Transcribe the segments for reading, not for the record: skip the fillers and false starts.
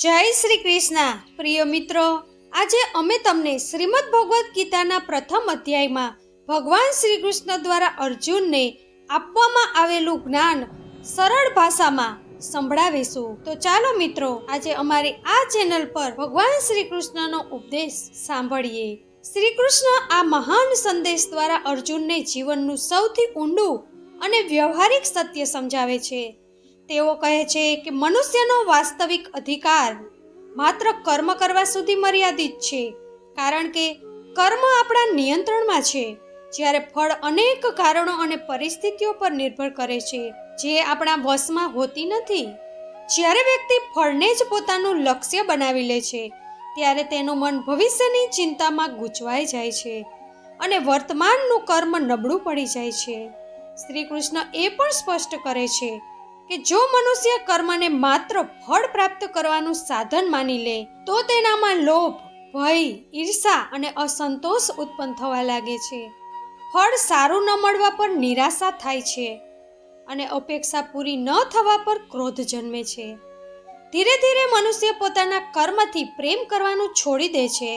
જય શ્રી કૃષ્ણ પ્રિય મિત્રો, આજે અમે તમને શ્રીમદ ભગવદ્ ગીતાના પ્રથમ અધ્યાયમાં ભગવાન શ્રી કૃષ્ણ દ્વારા અર્જુનને આપવામાં આવેલું જ્ઞાન સરળ ભાષામાં સંભળાવીશું. તો ચાલો મિત્રો, આજે અમારી આ ચેનલ પર ભગવાન શ્રી કૃષ્ણનો ઉપદેશ સાંભળીએ. શ્રી કૃષ્ણ આ મહાન સંદેશ દ્વારા અર્જુનને જીવનનું સૌથી ઊંડું અને વ્યવહારિક સત્ય સમજાવે છે. તેઓ કહે છે કે મનુષ્યનો વાસ્તવિક અધિકાર માત્ર કર્મ કરવા સુધી મર્યાદિત છે, કારણ કે કર્મ આપણા નિયંત્રણમાં છે, જ્યારે ફળ અનેક કારણો અને પરિસ્થિતિઓ પર નિર્ભર કરે છે, જે આપણા વશમાં હોતી નથી. જ્યારે વ્યક્તિ ફળને જ પોતાનું લક્ષ્ય બનાવી લે છે, ત્યારે તેનું મન ભવિષ્યની ચિંતામાં ગૂંચવાઈ જાય છે અને વર્તમાનનું કર્મ નબળું પડી જાય છે. શ્રી કૃષ્ણ એ પણ સ્પષ્ટ કરે છે કે જો મનુષ્ય કર્મને માત્ર ફળ પ્રાપ્ત કરવાનું સાધન માની લે તો તેનામાં લોભ, ભય, ઈર્ષા અને અસંતોષ ઉત્પન્ન થવા લાગે છે. ફળ સારું ન મળવા પર નિરાશા થાય છે અને અપેક્ષા પૂરી ન થવા પર ક્રોધ જન્મે છે. ધીરે ધીરે મનુષ્ય પોતાના કર્મથી પ્રેમ કરવાનું છોડી દે છે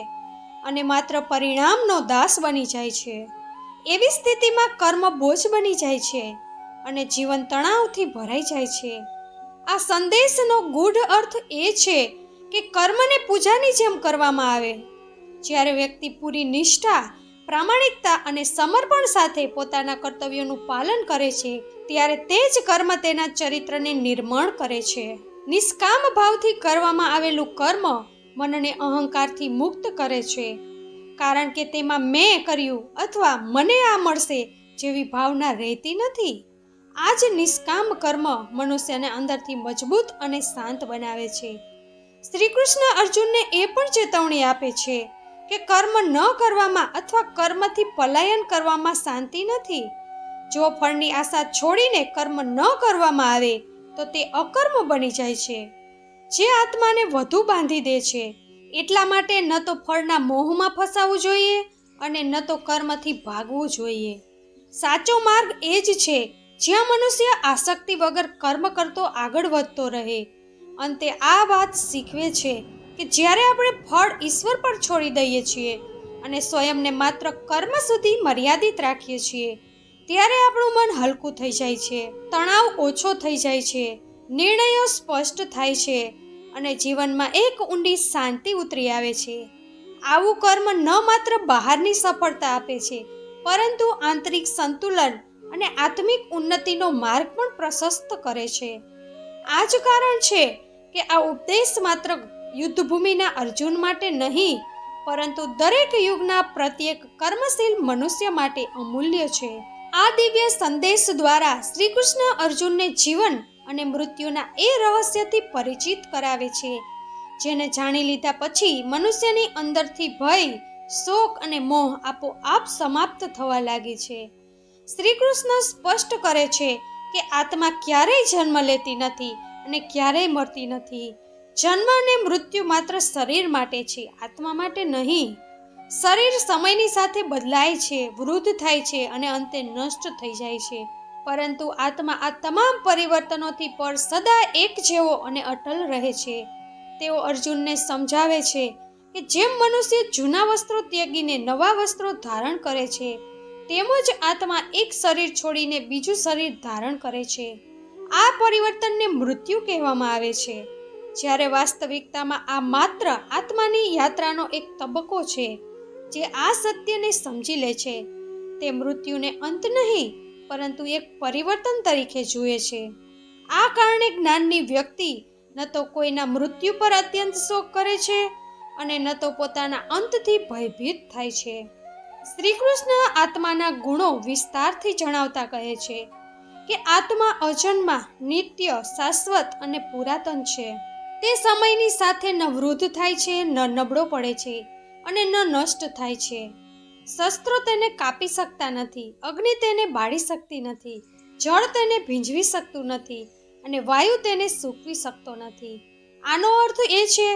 અને માત્ર પરિણામનો દાસ બની જાય છે. એવી સ્થિતિમાં કર્મ બોજ બની જાય છે અને જીવન તણાવથી ભરાઈ જાય છે. આ સંદેશનો ગૂઢ અર્થ એ છે કે કર્મને પૂજાની જેમ કરવામાં આવે. જ્યારે વ્યક્તિ પૂરી નિષ્ઠા, પ્રામાણિકતા અને સમર્પણ સાથે પોતાના કર્તવ્યોનું પાલન કરે છે, ત્યારે તે જ કર્મ તેના ચરિત્રને નિર્મળ કરે છે. નિષ્કામ ભાવથી કરવામાં આવેલું કર્મ મનને અહંકારથી મુક્ત કરે છે, કારણ કે તેમાં મેં કર્યું અથવા મને આ મળશે જેવી ભાવના રહેતી નથી. આ જ નિષ્કામ કર્મ મનુષ્યને અંદરથી મજબૂત અને શાંત બનાવે છે. શ્રી કૃષ્ણ અર્જુનને એ પણ ચેતવણી આપે છે કે કર્મ ન કરવામાં અથવા કર્મથી પલાયન કરવામાં શાંતિ નથી. જો ફળની આશા છોડીને કર્મ ન કરવામાં આવે તો તે અકર્મ બની જાય છે, જે આત્માને વધુ બાંધી દે છે. એટલા માટે ન તો ફળના મોહમાં ફસાવવું જોઈએ અને ન તો કર્મથી ભાગવું જોઈએ. સાચો માર્ગ એ જ છે જ્યાં મનુષ્ય આસક્તિ વગર કર્મ કરતો આગળ વધતો રહે. અંતે આ વાત શીખવે છે કે જ્યારે આપણે ફળ ઈશ્વર પર છોડી દઈએ છીએ અને સ્વયંને માત્ર કર્મ સુધી મર્યાદિત રાખીએ છીએ, ત્યારે આપણું મન હલકું થઈ જાય છે, તણાવ ઓછો થઈ જાય છે, નિર્ણયો સ્પષ્ટ થાય છે અને જીવનમાં એક ઊંડી શાંતિ ઉતરી આવે છે. આવું કર્મ ન માત્ર બહારની સફળતા આપે છે, પરંતુ આંતરિક સંતુલન અને આત્મિક ઉન્નતિનો માર્ગ પણ પ્રશસ્ત કરે છે. આ જ કારણ છે કે આ ઉપદેશ માત્ર યુદ્ધભૂમિના અર્જુન માટે નહીં, પરંતુ દરેક યુગના પ્રત્યેક કર્મશીલ મનુષ્ય માટે અમૂલ્ય છે. આ દિવ્ય સંદેશ દ્વારા શ્રી કૃષ્ણ અર્જુનને જીવન અને મૃત્યુના એ રહસ્યથી પરિચિત કરાવે છે, જેને જાણી લીધા પછી મનુષ્યની અંદરથી ભય, શોક અને મોહ આપોઆપ સમાપ્ત થવા લાગે છે. શ્રી કૃષ્ણ સ્પષ્ટ કરે છે કે આત્મા ક્યારેય જન્મ લેતી નથી અને ક્યારેય મરતી નથી. જન્મ અને મૃત્યુ માત્ર શરીર માટે છે, આત્મા માટે નહીં. શરીર સમયની સાથે બદલાય છે, વૃદ્ધ થાય છે અને અંતે નષ્ટ થઈ જાય છે, પરંતુ આત્મા આ તમામ પરિવર્તનોથી પર સદા એક જેવો અને અટલ રહે છે. તેઓ અર્જુનને સમજાવે છે કે જેમ મનુષ્ય જૂના વસ્ત્રો ત્યાગીને નવા વસ્ત્રો ધારણ કરે છે, તેમજ આત્મા એક શરીર છોડીને બીજું શરીર ધારણ કરે છે. આ પરિવર્તનને મૃત્યુ કહેવામાં આવે છે, જ્યારે વાસ્તવિકતામાં આ માત્ર આત્માની યાત્રાનો એક તબક્કો છે. જે આ સત્યને સમજી લે છે તે મૃત્યુને અંત નહીં, પરંતુ એક પરિવર્તન તરીકે જુએ છે. આ કારણે જ્ઞાનની વ્યક્તિ ન તો કોઈના મૃત્યુ પર અત્યંત શોક કરે છે અને ન તો પોતાના અંતથી ભયભીત થાય છે. શ્રી કૃષ્ણ આત્માના ગુણો વિસ્તારથી જણાવતા કહે છે કે આત્મા અજન્મા, નિત્ય, શાશ્વત અને પુરાતન છે. તે સમયની સાથે ન વૃદ્ધ થાય છે, ન નબળો પડે છે અને ન નષ્ટ થાય છે. શસ્ત્રો તેને કાપી શકતા નથી, અગ્નિ તેને બાળી શકતી નથી, જળ તેને ભીંજવી શકતું નથી અને વાયુ તેને સૂકવી શકતો નથી. આનો અર્થ એ છે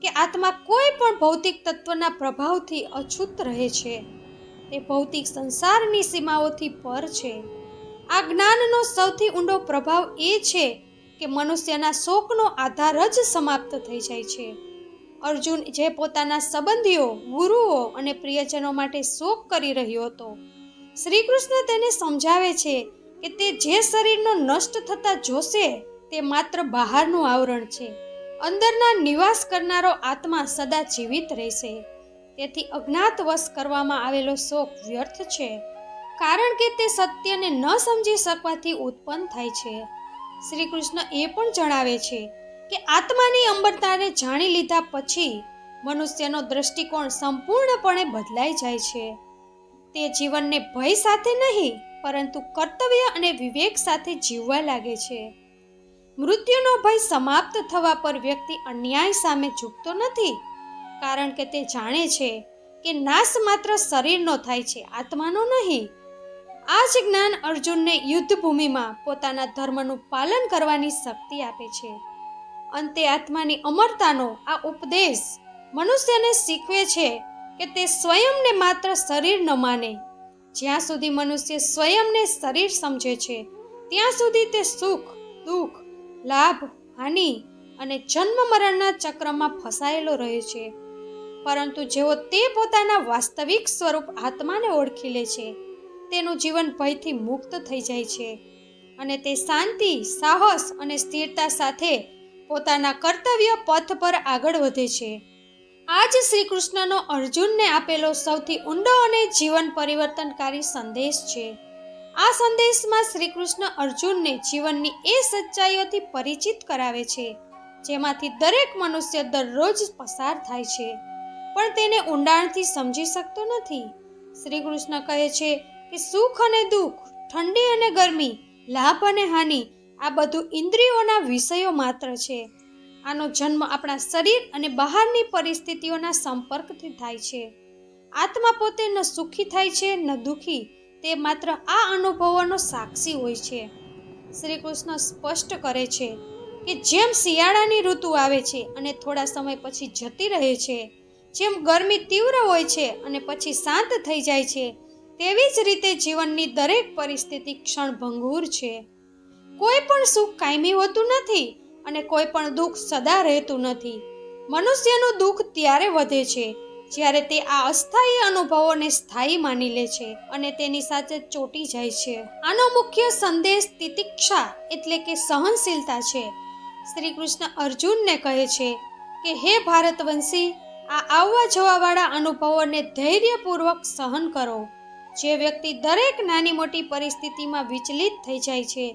કે આત્મા કોઈ પણ ભૌતિક તત્વના પ્રભાવથી અછૂત રહે છે. તે ભૌતિક સંસારની સીમાઓથી પર છે. આ જ્ઞાનનો સૌથી ઊંડો પ્રભાવ એ છે કે મનુષ્યના શોકનો આધાર જ સમાપ્ત થઈ જાય છે. અર્જુન જે પોતાના સંબંધીઓ, ગુરુઓ અને પ્રિયજનો માટે શોક કરી રહ્યો હતો, શ્રી કૃષ્ણ તેને સમજાવે છે કે તે જે શરીરનો નષ્ટ થતા જોશે તે માત્ર બહારનું આવરણ છે. અંદરના નિવાસ કરનારો આત્મા સદા જીવિત રહેશે. તેથી અજ્ઞાતવશ કરવામાં આવેલો શોક વ્યર્થ છે, કારણ કે તે સત્યને ન સમજી શકવાથી ઉત્પન્ન થાય છે. શ્રી કૃષ્ણ એ પણ જણાવે છે કે આત્માની અમરતાને જાણી લીધા પછી મનુષ્યનો દૃષ્ટિકોણ સંપૂર્ણપણે બદલાઈ જાય છે. તે જીવનને ભય સાથે નહીં, પરંતુ કર્તવ્ય અને વિવેક સાથે જીવવા લાગે છે. મૃત્યુનો ભય સમાપ્ત થવા પર વ્યક્તિ અન્યાય સામે ઝૂકતો નથી, કારણ કે તે જાણે છે કે નાશ માત્ર શરીરનો થાય છે, આત્માનો નહીં. આ જ જ્ઞાન અર્જુનને યુદ્ધભૂમિમાં પોતાના ધર્મનું પાલન કરવાની શક્તિ આપે છે. અંતે આત્માની અમરતાનો આ ઉપદેશ મનુષ્યને શીખવે છે કે તે સ્વયંને માત્ર શરીર ન માને. જ્યાં સુધી મનુષ્ય સ્વયંને શરીર સમજે છે, ત્યાં સુધી તે સુખ, દુઃખ, લાભ, હાનિ અને જન્મ મરણના ચક્રમાં ફસાયેલો રહે છે. પરંતુ જેવો તે પોતાના વાસ્તવિક સ્વરૂપ આત્માને ઓળખી લે છે, તેનું જીવન ભયથી મુક્ત થઈ જાય છે અને તે શાંતિ, સાહસ અને સ્થિરતા સાથે પોતાના કર્તવ્ય પથ પર આગળ વધે છે. આ જ શ્રી કૃષ્ણનો અર્જુનને આપેલો સૌથી ઊંડો અને જીવન પરિવર્તનકારી સંદેશ છે. આ સંદેશમાં શ્રી કૃષ્ણ અર્જુનને જીવનની એ સચ્ચાઈઓથી પરિચિત કરાવે છે જેમાંથી દરેક મનુષ્ય દરરોજ પસાર થાય છે, પણ તેને ઊંડાણથી સમજી શકતો નથી. શ્રી કૃષ્ણ કહે છે કે સુખ અને દુઃખ, ઠંડી અને ગરમી, લાભ અને હાનિ આ બધું ઇન્દ્રિયોના વિષયો માત્ર છે. આનો જન્મ આપણા શરીર અને બહારની પરિસ્થિતિઓના સંપર્કથી થાય છે. આત્મા પોતે ન સુખી થાય છે ન દુઃખી, તે માત્ર આ અનુભવોનો સાક્ષી હોય છે. શ્રી કૃષ્ણ સ્પષ્ટ કરે છે કે જેમ શિયાળાની ઋતુ આવે છે અને થોડા સમય પછી જતી રહે છે, જેમ ગરમી તીવ્ર હોય છે અને પછી શાંત થઈ જાય છે, તેવી જ રીતે જીવનની દરેક પરિસ્થિતિ ક્ષણભંગુર છે. કોઈ પણ સુખ કાયમી હોતું નથી અને કોઈ પણ દુઃખ સદા રહેતું નથી. મનુષ્યનું દુઃખ ત્યારે વધે છે જ્યારે તે આ અસ્થાયી અનુભવોને સ્થાયી માની લે છે અને તેની સાથે ચોંટી જાય છે. આનો મુખ્ય સંદેશ તિતિક્ષા એટલે કે સહનશીલતા છે. શ્રી કૃષ્ણ અર્જુનને કહે છે કે હે ભારતવંશી, આ આવવા જવાવાળા અનુભવોને ધૈર્યપૂર્વક સહન કરો. જે વ્યક્તિ દરેક નાની મોટી પરિસ્થિતિમાં વિચલિત થઈ જાય છે,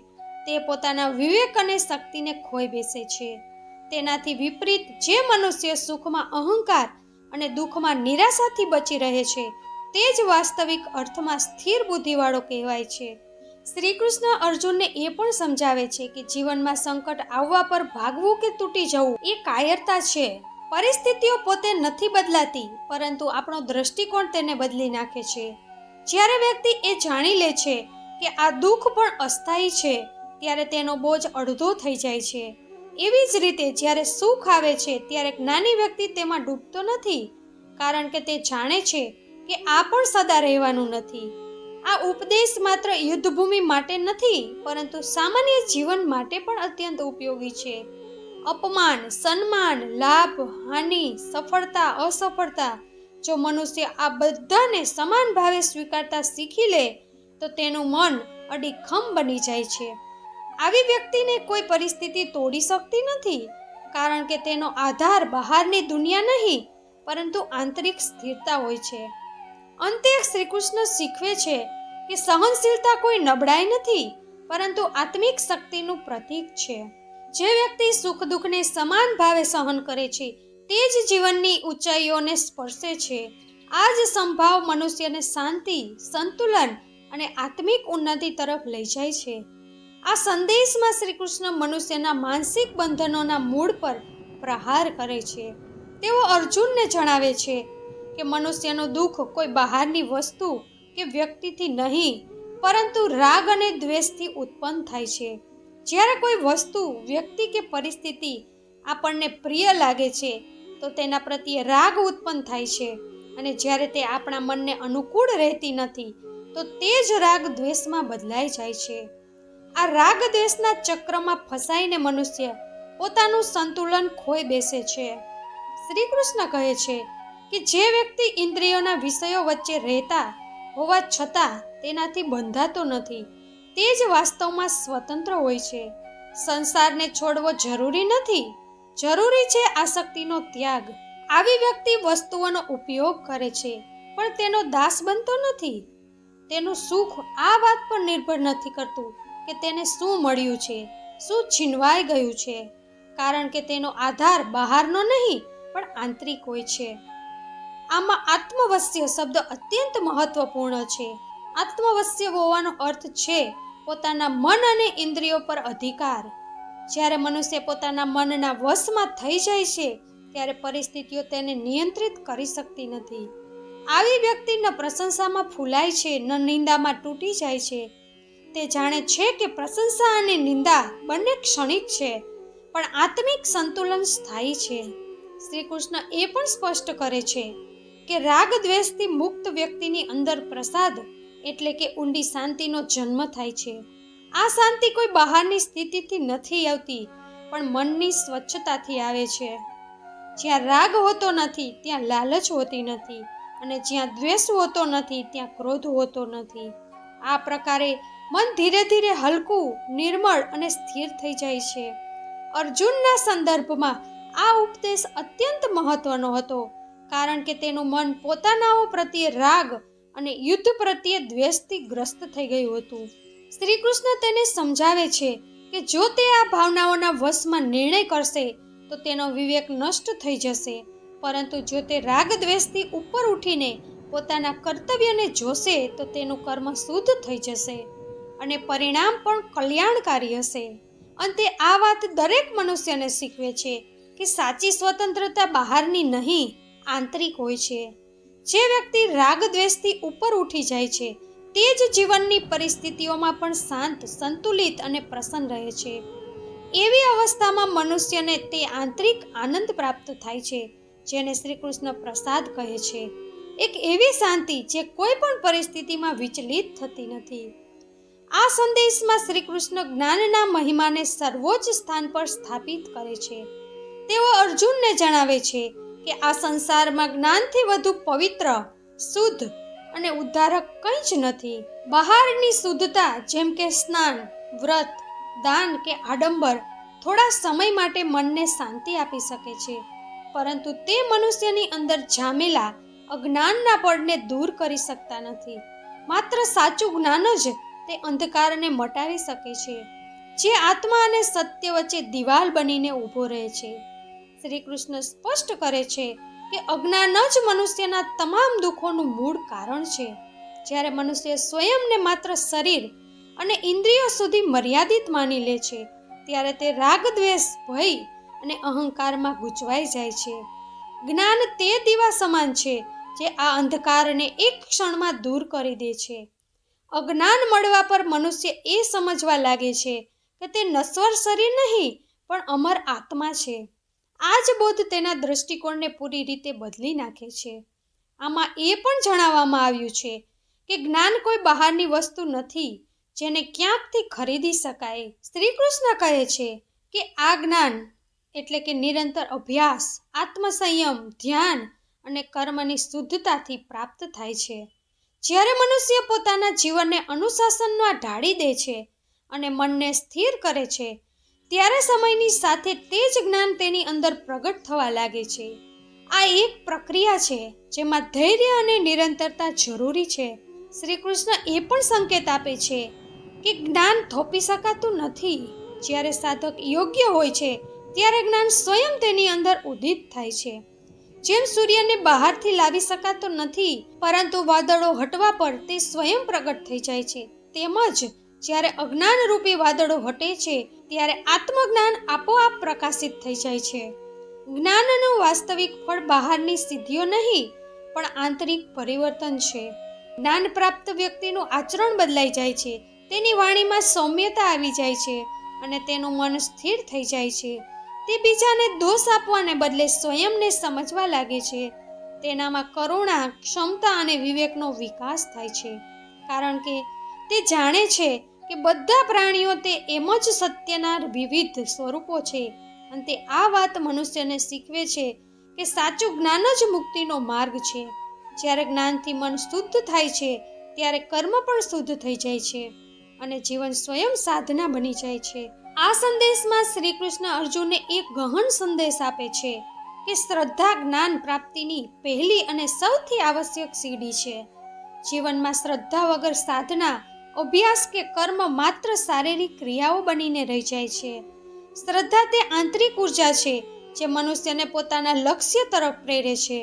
તે પોતાના વિવેક અને શક્તિને ખોઈ બેસે છે. તેનાથી વિપરીત જે મનુષ્ય સુખમાં અહંકાર અને દુઃખમાં નિરાશાથી બચી રહે છે, તે જ વાસ્તવિક અર્થમાં સ્થિર બુદ્ધિવાળો કહેવાય છે. શ્રી કૃષ્ણ અર્જુનને એ પણ સમજાવે છે કે જીવનમાં સંકટ આવવા પર ભાગવું કે તૂટી જવું એ કાયરતા છે. પરિસ્થિતિઓ પોતે નથી બદલાતી, પરંતુ આપણો દ્રષ્ટિકોણ તેને બદલી નાખે છે. જ્યારે વ્યક્તિ એ જાણી લે છે કે આ દુઃખ પણ અસ્થાયી છે, ત્યારે તેનો બોજ અડધો થઈ જાય છે. એવી જ રીતે જ્યારે સુખ આવે છે ત્યારે જ્ઞાની વ્યક્તિ તેમાં ડૂબતો નથી, કારણ કે તે જાણે છે કે આ પણ સદા રહેવાનું નથી. આ ઉપદેશ માત્ર યુદ્ધભૂમિ માટે નથી, પરંતુ સામાન્ય જીવન માટે પણ અત્યંત ઉપયોગી છે. અપમાન, સન્માન, લાભ, હાનિ, સફળતા, અસફળતા, જો મનુષ્ય આ બધાને સમાન ભાવે સ્વીકારતા શીખી લે તો તેનું મન અડીખમ બની જાય છે. આવી વ્યક્તિને કોઈ પરિસ્થિતિ તોડી શકતી નથી, કારણ કે તેનો આધાર બહારની દુનિયા નહીં, પરંતુ આંતરિક સ્થિરતા હોય છે. અંતે શ્રી કૃષ્ણ શીખવે છે કે સહનશીલતા કોઈ નબળાઈ નથી, પરંતુ આત્મિક શક્તિનું પ્રતીક છે. જે વ્યક્તિ સુખ દુઃખને સમાન ભાવે સહન કરે છે, તે જ જીવનની ઊંચાઈઓને સ્પર્શે છે. આ જ સંભાવ મનુષ્યને શાંતિ, સંતુલન અને આત્મિક ઉન્નતિ તરફ લઈ જાય છે. આ સંદેશમાં શ્રી કૃષ્ણ મનુષ્યના માનસિક બંધનોના મૂળ પર પ્રહાર કરે છે. તેઓ અર્જુનને જણાવે છે કે મનુષ્યનું દુઃખ કોઈ બહારની વસ્તુ કે વ્યક્તિથી નહીં, પરંતુ રાગ અને દ્વેષથી ઉત્પન્ન થાય છે. જ્યારે કોઈ વસ્તુ, વ્યક્તિ કે પરિસ્થિતિ આપણને પ્રિય લાગે છે, તો તેના પ્રત્યે રાગ ઉત્પન્ન થાય છે, અને જ્યારે તે આપણા મનને અનુકૂળ રહેતી નથી, તો તે જ રાગ દ્વેષમાં બદલાઈ જાય છે. આ રાગ દ્વેષના ચક્રમાં ફસાઈને મનુષ્ય પોતાનું સંતુલન ખોઈ બેસે છે. શ્રી કૃષ્ણ કહે છે કે જે વ્યક્તિ ઇન્દ્રિયોના વિષયો વચ્ચે રહેતા હોવા છતાં તેનાથી બંધાતો નથી, તે જ વાસ્તવમાં સ્વતંત્ર હોય છે. સંસારને છોડવો જરૂરી નથી, જરૂરી છે આસક્તિનો ત્યાગ. આવી વ્યક્તિ વસ્તુઓનો ઉપયોગ કરે છે પણ તેનો દાસ બનતો નથી. તેનું સુખ આ વાત પર નિર્ભર નથી કરતું કે તેને શું મળ્યું છે, શું છીનવાઈ ગયું છે, કારણ કે તેનો આધાર બહારનો નહીં પણ આંતરિક હોય છે. આમાં આત્મવશ્ય શબ્દ અત્યંત મહત્વપૂર્ણ છે. આત્મવશ્ય હોવાનો અર્થ છે પોતાના મન અને ઇન્દ્રિયો પર અધિકાર. જ્યારે મનુષ્ય પોતાના મનના વશમાં થઈ જાય છે ત્યારે પરિસ્થિતિઓ તેને નિયંત્રિત કરી શકતી નથી. આવી વ્યક્તિ ન પ્રશંસામાં ફૂલાય છે ન નિંદામાં તૂટી જાય છે. તે જાણે છે કે પ્રશંસા અને નિંદા બંને ક્ષણિક છે પણ આત્મિક સંતુલન સ્થાયી છે. શ્રી કૃષ્ણ એ પણ સ્પષ્ટ કરે છે કે રાગ દ્વેષથી મુક્ત વ્યક્તિની અંદર પ્રસાદ એટલે કે ઊંડી શાંતિનો જન્મ થાય છે. આ શાંતિ કોઈ બહારની સ્થિતિથી નથી આવતી પણ મનની સ્વચ્છતાથી આવે છે. જ્યાં રાગ હોતો નથી ત્યાં લાલચ હોતી નથી અને જ્યાં દ્વેષ હોતો નથી ત્યાં ક્રોધ હોતો નથી. આ પ્રકારે મન ધીરે ધીરે હલકું, નિર્મળ અને સ્થિર થઈ જાય છે. અર્જુનના સંદર્ભમાં આ ઉપદેશ અત્યંત મહત્વનો હતો કારણ કે તેનું મન પોતાનાઓ પ્રત્યે રાગ અને યુદ્ધ પ્રત્યે દ્વેષથી ગ્રસ્ત થઈ ગયું હતું. શ્રી કૃષ્ણ તેને સમજાવે છે કે જો તે આ ભાવનાઓના વશમાં નિર્ણય કરશે તો તેનો વિવેક નષ્ટ થઈ જશે, પરંતુ જો તે રાગ દ્વેષથી ઉપર ઉઠીને પોતાના કર્તવ્યને જોશે તો તેનું કર્મ શુદ્ધ થઈ જશે અને પરિણામ પણ કલ્યાણકારી હશે. અંતે આ વાત દરેક મનુષ્યને શીખવે છે કે સાચી સ્વતંત્રતા બહારની નહીં, આંતરિક હોય છે. જે વ્યક્તિ રાગ દ્વેષથી ઉપર ઉઠી જાય છે તે જ જીવનની પરિસ્થિતિઓમાં પણ શાંત, સંતુલિત અને પ્રસન્ન રહે છે. એવી અવસ્થામાં મનુષ્યને તે આંતરિક આનંદ પ્રાપ્ત થાય છે જેને શ્રી કૃષ્ણ પ્રસાદ કહે છે. એક એવી શાંતિ જે કોઈ પણ પરિસ્થિતિમાં વિચલિત થતી નથી. આ સંદેશમાં શ્રી કૃષ્ણ જ્ઞાનના મહિમાને સર્વોચ્ચ સ્થાન પર સ્થાપિત કરે છે. તેઓ અર્જુનને જણાવે છે કે આ સંસારમાં જ્ઞાનથી વધુ પવિત્ર, શુદ્ધ અને ઉદ્ધારક કંઈ જ નથી. બહારની શુદ્ધતા જેમ કે સ્નાન, વ્રત, દાન કે આડંબર થોડા સમય માટે મનને શાંતિ આપી શકે છે, પરંતુ તે મનુષ્યની અંદર જામેલા અજ્ઞાનના પડને દૂર કરી શકતા નથી. માત્ર સાચું જ્ઞાન જ તે અંધકારને મટાવી શકે છે, જે આત્મા અને સત્ય વચ્ચે દિવાલ બનીને ઊભો રહે છે. શ્રી કૃષ્ણ સ્પષ્ટ કરે છે કે અજ્ઞાન જ મનુષ્યના તમામ દુઃખોનું મૂળ કારણ છે. જ્યારે મનુષ્ય સ્વયંને માત્ર શરીર અને ઇન્દ્રિયો સુધી મર્યાદિત માની લે છે ત્યારે તે રાગ, દ્વેષ, ભય અને અહંકારમાં ગૂંચવાઈ જાય છે. જ્ઞાન તે દીવા સમાન છે જે આ અંધકારને એક ક્ષણમાં દૂર કરી દે છે. અજ્ઞાન મળવા પર મનુષ્ય એ સમજવા લાગે છે કે તે નશ્વર શરીર નહીં પણ અમર આત્મા છે. આ જ બોધ તેના દૃષ્ટિકોણને પૂરી રીતે બદલી નાખે છે. આમાં એ પણ જણાવવામાં આવ્યું છે કે જ્ઞાન કોઈ બહારની વસ્તુ નથી જેને ક્યાંકથી ખરીદી શકાય. શ્રી કૃષ્ણ કહે છે કે આ જ્ઞાન એટલે કે નિરંતર અભ્યાસ, આત્મસંયમ, ધ્યાન અને કર્મની શુદ્ધતાથી પ્રાપ્ત થાય છે. જ્યારે મનુષ્ય પોતાના જીવનને અનુશાસનમાં ઢાળી દે છે અને મનને સ્થિર કરે છે ત્યારે સમયની સાથે તે જ જ્ઞાન તેની અંદર પ્રગટ થવા લાગે છે. આ એક પ્રક્રિયા છે જેમાં ધૈર્ય અને નિરંતરતા જરૂરી છે. શ્રી કૃષ્ણ એ પણ સંકેત આપે છે કે જ્ઞાન થોપી શકાતું નથી. જ્યારે સાધક યોગ્ય હોય છે ત્યારે જ્ઞાન સ્વયં તેની અંદર ઉદિત થાય છે. જેમ સૂર્યને બહારથી લાવી શકાતો નથી પરંતુ વાદળો હટવા પર તે સ્વયં પ્રગટ થઈ જાય છે, તેમજ જ્યારે અજ્ઞાન રૂપી વાદળો હટે છે ત્યારે આત્મજ્ઞાન આપોઆપ પ્રકાશિત થઈ જાય છે. જ્ઞાનનું વાસ્તવિક ફળ બહારની સિદ્ધિઓ નહીં પણ આંતરિક પરિવર્તન છે. જ્ઞાન પ્રાપ્ત વ્યક્તિનું આચરણ બદલાઈ જાય છે, તેની વાણીમાં સૌમ્યતા આવી જાય છે અને તેનું મન સ્થિર થઈ જાય છે. તે બીજાને દોષ આપવાને બદલે સ્વયંને સમજવા લાગે છે. તેનામાં કરુણા, ક્ષમતા અને વિવેકનો વિકાસ થાય છે, કારણ કે તે જાણે છે કે બધા પ્રાણીઓ તે એમ જ સત્યના વિવિધ સ્વરૂપો છે. અને તે આ વાત મનુષ્યને શીખવે છે કે સાચું જ્ઞાન જ મુક્તિનો માર્ગ છે. જ્યારે જ્ઞાનથી મન શુદ્ધ થાય છે ત્યારે કર્મ પણ શુદ્ધ થઈ જાય છે અને જીવન સ્વયં સાધના બની જાય છે. આ સંદેશમાં શ્રી કૃષ્ણ અર્જુનને એક ગહન સંદેશ આપે છે કે શ્રદ્ધા જ્ઞાન પ્રાપ્તિની પહેલી અને સૌથી આવશ્યક સીડી છે. જીવનમાં શ્રદ્ધા વગર સાધના, અભ્યાસ કે કર્મ માત્ર શારીરિક ક્રિયાઓ બનીને રહી જાય છે. શ્રદ્ધા તે આંતરિક ઉર્જા છે જે મનુષ્યને પોતાના લક્ષ્ય તરફ પ્રેરે છે.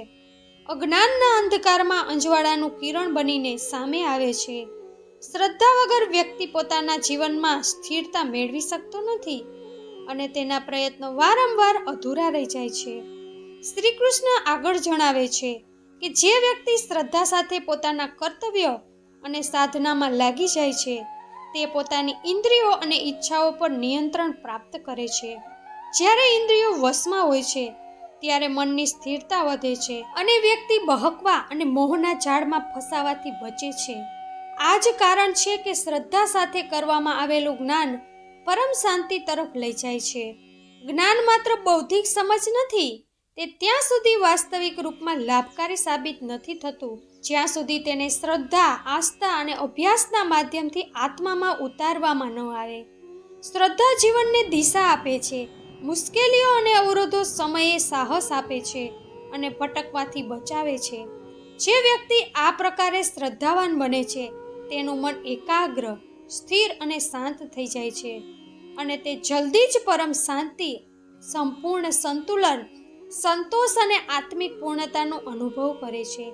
અજ્ઞાનના અંધકારમાં અંજવાળાનું કિરણ બનીને સામે આવે છે. શ્રદ્ધા વગર વ્યક્તિ પોતાના જીવનમાં સ્થિરતા મેળવી શકતો નથી અને તેના પ્રયત્નો વારંવાર અધૂરા રહી જાય છે. શ્રી કૃષ્ણ આગળ જણાવે છે કે જે વ્યક્તિ શ્રદ્ધા સાથે પોતાના કર્તવ્ય અને સાધનામાં લાગી જાય છે તે પોતાની ઇન્દ્રિયો અને ઈચ્છાઓ પર નિયંત્રણ પ્રાપ્ત કરે છે. જ્યારે ઇન્દ્રિયો વશમાં હોય છે ત્યારે મનની સ્થિરતા વધે છે અને વ્યક્તિ બહકવા અને મોહના જાળમાં ફસાવાથી બચે છે. આ જ કારણ છે કે શ્રદ્ધા સાથે કરવામાં આવેલું જ્ઞાન પરમ શાંતિ તરફ લઈ જાય છે. જ્ઞાન માત્ર બૌદ્ધિક સમજ નથી, તે ત્યાં સુધી વાસ્તવિક રૂપમાં લાભકારી સાબિત નથી થતું જ્યાં સુધી તેને શ્રદ્ધા, આસ્થા અને અભ્યાસના માધ્યમથી આત્મામાં ઉતારવામાં ન આવે. શ્રદ્ધા જીવનને દિશા આપે છે, મુશ્કેલીઓ અને અવરોધો સમયે સાહસ આપે છે અને ભટકવાથી બચાવે છે. જે વ્યક્તિ આ પ્રકારે શ્રદ્ધાવાન બને છે તેનું મન એકાગ્ર, સ્થિર અને શાંત થઈ જાય છે અને તે જલ્દી જ પરમ શાંતિ, સંપૂર્ણ સંતુલન, સંતોષ અને આત્મિક પૂર્ણતાનો અનુભવ કરે છે.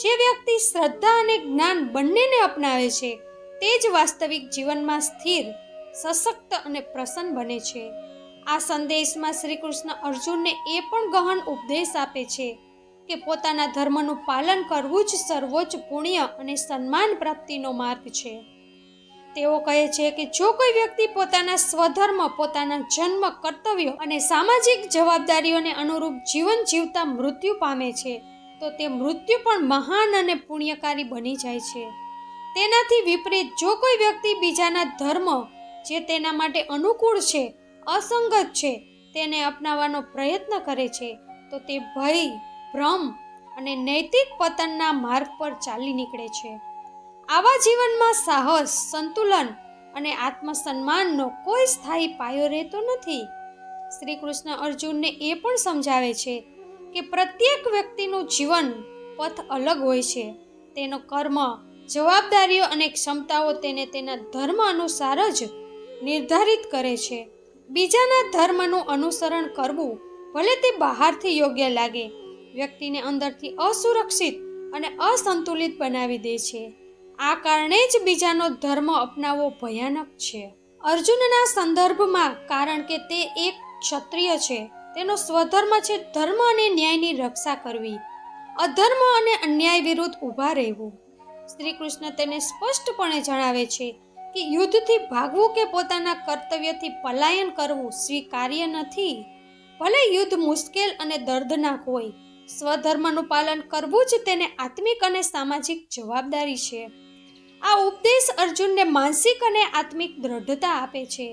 જે વ્યક્તિ શ્રદ્ધા અને જ્ઞાન બંનેને અપનાવે છે તે જ વાસ્તવિક જીવનમાં સ્થિર, સશક્ત અને પ્રસન્ન બને છે. આ સંદેશમાં શ્રી કૃષ્ણ અર્જુનને એ પણ ગહન ઉપદેશ આપે છે કે પોતાના ધર્મનું પાલન કરવું જ સર્વોચ્ચ પુણ્ય અને સન્માન પ્રાપ્તિનો માર્ગ છે. તેઓ કહે છે કે જો કોઈ વ્યક્તિ પોતાના સ્વધર્મ, પોતાના જન્મ, કર્તવ્યો અને સામાજિક જવાબદારીઓને અનુરૂપ જીવન જીવતા મૃત્યુ પામે છે તો તે મૃત્યુ પણ મહાન અને પુણ્યકારી બની જાય છે. તેનાથી વિપરીત જો કોઈ વ્યક્તિ બીજાના ધર્મ જે તેના માટે અનુકૂળ છે, અસંગત છે, તેને અપનાવવાનો પ્રયત્ન કરે છે તો તે ભય, ભ્રમ અને નૈતિક પતનના માર્ગ પર ચાલી નીકળે છે. આવા જીવનમાં સાહસ, સંતુલન અને આત્મસન્માનનો કોઈ સ્થાયી પાયો રહેતો નથી. શ્રી કૃષ્ણ અર્જુનને એ પણ સમજાવે છે કે પ્રત્યેક વ્યક્તિનું જીવન પથ અલગ હોય છે. તેનો કર્મ, જવાબદારીઓ અને ક્ષમતાઓ તેને તેના ધર્મ અનુસાર જ નિર્ધારિત કરે છે. બીજાના ધર્મનું અનુસરણ કરવું ભલે તે બહારથી યોગ્ય લાગે, વ્યક્તિને અંદરથી અસુરક્ષિત અને અસંતુલિત બનાવી દે છે. આ કારણે જ બીજાનો ધર્મ અપનાવવો ભયાનક છે. અર્જુનના સંદર્ભમાં, કારણ કે તે એક ક્ષત્રિય છે, તેનો સ્વધર્મ છે ધર્મ અને ન્યાયની રક્ષા કરવી, અધર્મ અને અન્યાય વિરુદ્ધ ઊભા રહેવું. શ્રી કૃષ્ણ તેને સ્પષ્ટપણે જણાવે છે કે યુદ્ધથી ભાગવું કે પોતાના કર્તવ્યથી પલાયન કરવું સ્વીકાર્ય નથી. ભલે યુદ્ધ મુશ્કેલ અને દર્દનાક હોય, સ્વધર્મનું પાલન કરવું જ તેને આત્મિક અને સામાજિક જવાબદારી છે. આ ઉપદેશ અર્જુનને માનસિક અને આત્મિક દ્રઢતા આપે છે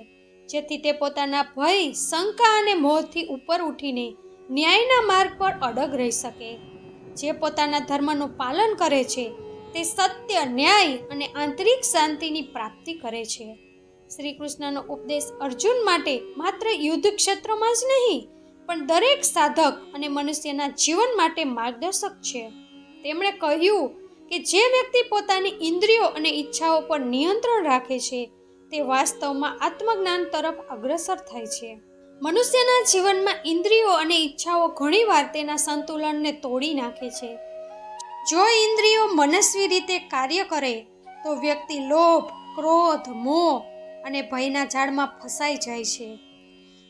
જેથી તે પોતાના ભય, શંકા અને મોહથી ઉપર ઉઠીને ન્યાયના માર્ગ પર અડગ રહી શકે. જે પોતાના ધર્મનું પાલન કરે છે તે સત્ય, ન્યાય અને આંતરિક શાંતિની પ્રાપ્તિ કરે છે. શ્રી કૃષ્ણનો ઉપદેશ અર્જુન માટે માત્ર યુદ્ધ ક્ષેત્રમાં જ નહીં પણ દરેક સાધક અને મનુષ્યના જીવન માટે માર્ગદર્શક છે. તેમણે કહ્યું કે જે વ્યક્તિ પોતાની ઇન્દ્રિયો અને ઈચ્છાઓ પર નિયંત્રણ રાખે છે તે વાસ્તવમાં આત્મજ્ઞાન તરફ અગ્રસર થાય છે. મનુષ્યના જીવનમાં ઇન્દ્રિયો અને ઈચ્છાઓ ઘણીવાર તેના સંતુલનને તોડી નાખે છે. જો ઇન્દ્રિયો મનસ્વી રીતે કાર્ય કરે તો વ્યક્તિ લોભ, ક્રોધ, મોહ અને ભયના જાળમાં ફસાઈ જાય છે.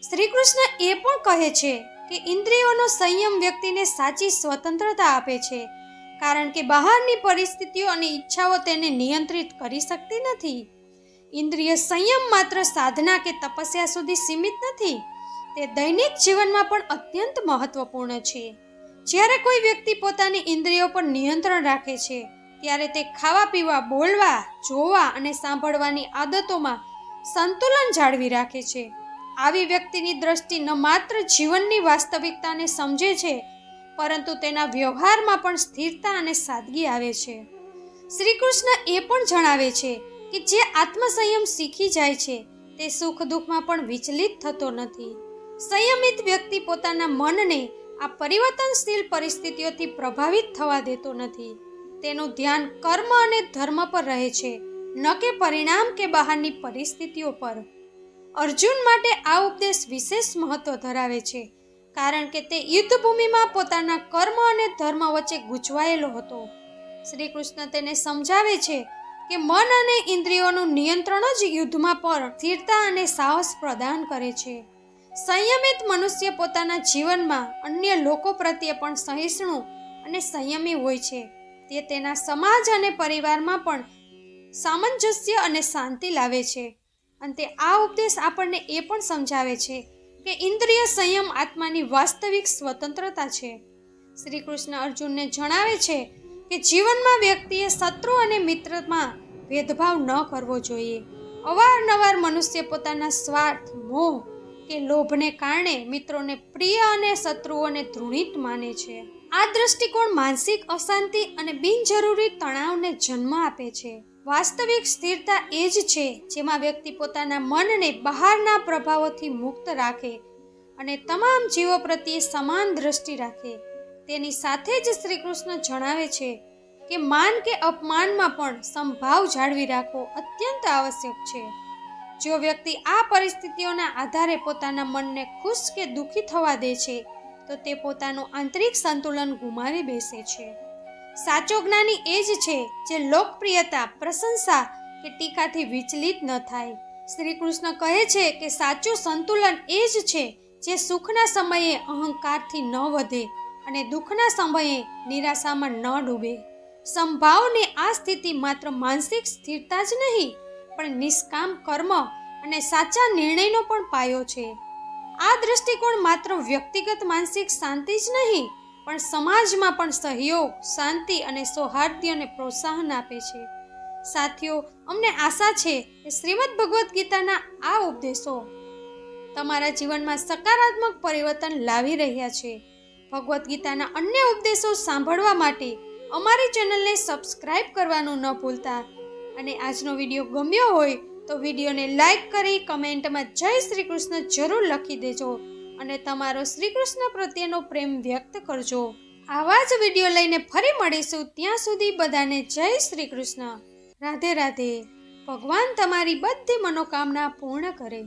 શ્રી કૃષ્ણ એ પણ કહે છે કે ઇન્દ્રિયોનો સંયમ વ્યક્તિને સાચી સ્વતંત્રતા આપે છે, કારણ કે બહારની પરિસ્થિતિઓ અને ઈચ્છાઓ તેને નિયંત્રિત કરી શકતી નથી. ઇન્દ્રિય સંયમ માત્ર સાધના કે તપસ્યા સુધી સીમિત નથી, તે દૈનિક જીવનમાં પણ અત્યંત મહત્વપૂર્ણ છે. જ્યારે કોઈ વ્યક્તિ પોતાની ઇન્દ્રિયો પર નિયંત્રણ રાખે છે ત્યારે તે ખાવા પીવા, બોલવા, જોવા અને સાંભળવાની આદતોમાં સંતુલન જાળવી રાખે છે. આવી વ્યક્તિની દ્રષ્ટિ ન માત્ર જીવનની વાસ્તવિકતાને સમજે છે, પરંતુ તેના વ્યવહારમાં પણ સ્થિરતા અને સાદગી આવે છે. શ્રી કૃષ્ણ એ પણ જણાવે છે કે જે આત્મસંયમ શીખી જાય છે તે સુખ દુઃખમાં પણ વિચલિત થતો નથી. સંયમિત વ્યક્તિ પોતાના મનને આ પરિવર્તનશીલ પરિસ્થિતિઓથી પ્રભાવિત થવા દેતો નથી. તેનું ધ્યાન કર્મ અને ધર્મ પર રહે છે, ન કે પરિણામ કે બહારની પરિસ્થિતિઓ પર. અર્જુન માટે આ ઉપદેશ વિશેષ મહત્વ ધરાવે છે, કારણ કે તે યુદ્ધભૂમિમાં પોતાના કર્મ અને ધર્મ વચ્ચે ગૂંચવાયેલો હતો. શ્રી કૃષ્ણ તેને સમજાવે છે કે મન અને ઇન્દ્રિયોનું નિયંત્રણ જ યુદ્ધમાં પણ સ્થિરતા અને સાહસ પ્રદાન કરે છે. સંયમિત મનુષ્ય પોતાના જીવનમાં અન્ય લોકો પ્રત્યે પણ સહિષ્ણુ અને સંયમી હોય છે. તે તેના સમાજ અને પરિવારમાં પણ સામંજસ્ય અને શાંતિ લાવે છે. અંતે આ ઉપદેશ આપણને એ પણ સમજાવે છે કે ઇન્દ્રિય સંયમ આત્માની વાસ્તવિક સ્વતંત્રતા છે. શ્રી કૃષ્ણ અર્જુનને જણાવે છે કે જીવનમાં વ્યક્તિએ શત્રુ અને મિત્રમાં ભેદભાવ ન કરવો જોઈએ. અવારનવાર મનુષ્ય પોતાના સ્વાર્થ, મોહ કે લોભને કારણે મિત્રોને પ્રિય અને શત્રુઓને ધૃણિત માને છે. આ દ્રષ્ટિકોણ માનસિક અશાંતિ અને બિનજરૂરી તણાવને જન્મ આપે છે. વાસ્તવિક સ્થિરતા એ જ છે જેમાં વ્યક્તિ પોતાના મનને બહારના પ્રભાવોથી મુક્ત રાખે અને તમામ જીવો પ્રત્યે સમાન દ્રષ્ટિ રાખે. તેની સાથે જ શ્રી કૃષ્ણ જણાવે છે કે માન કે અપમાનમાં પણ સમભાવ જાળવી રાખવો અત્યંત આવશ્યક છે. જો વ્યક્તિ આ પરિસ્થિતિઓના આધારે પોતાના મનને ખુશ કે દુઃખી થવા દે છે, તો તે પોતાનું આંતરિક સંતુલન ગુમાવી બેસે છે. સાચો જ્ઞાની એ જ છે જે લોકપ્રિયતા, પ્રશંસા કે ટીકાથી વિચલિત ન થાય. શ્રી કૃષ્ણ કહે છે કે સાચું સંતુલન એ જ છે જે સુખના સમયે અહંકારથી ન વધે અને દુઃખના સમયે નિરાશામાં ન ડૂબે. સંભાવની આ સ્થિતિ માત્ર માનસિક સ્થિરતા જ નહીં, પણ નિષ્કામ કર્મ અને સાચા નિર્ણયનો પણ પાયો છે. આ દ્રષ્ટિકોણ માત્ર વ્યક્તિગત માનસિક શાંતિ જ નહીં, પણ સમાજમાં પણ સહયોગ, શાંતિ અને સૌહાર્દને પ્રોત્સાહન આપે છે. સાથીઓ, અમને આશા છે કે શ્રીમદ્ ભગવદ્ ગીતાના આ ઉપદેશો તમારા જીવનમાં સકારાત્મક પરિવર્તન લાવી રહ્યા છે. ભગવદ્ ગીતાના અન્ય ઉપદેશો સાંભળવા માટે અમારી ચેનલને સબસ્ક્રાઇબ કરવાનું ન ભૂલતા. અને આજનો વિડીયો ગમ્યો હોય તો વિડીયોને લાઈક કરી કમેન્ટમાં જય શ્રી કૃષ્ણ જરૂર લખી દેજો અને તમારો શ્રી કૃષ્ણ પ્રત્યેનો પ્રેમ વ્યક્ત કરજો. આવા જ વિડીયો લઈને ફરી મળીશું. ત્યાં સુધી બધાને જય શ્રી કૃષ્ણ. રાધે રાધે. ભગવાન તમારી બધી મનોકામના પૂર્ણ કરે.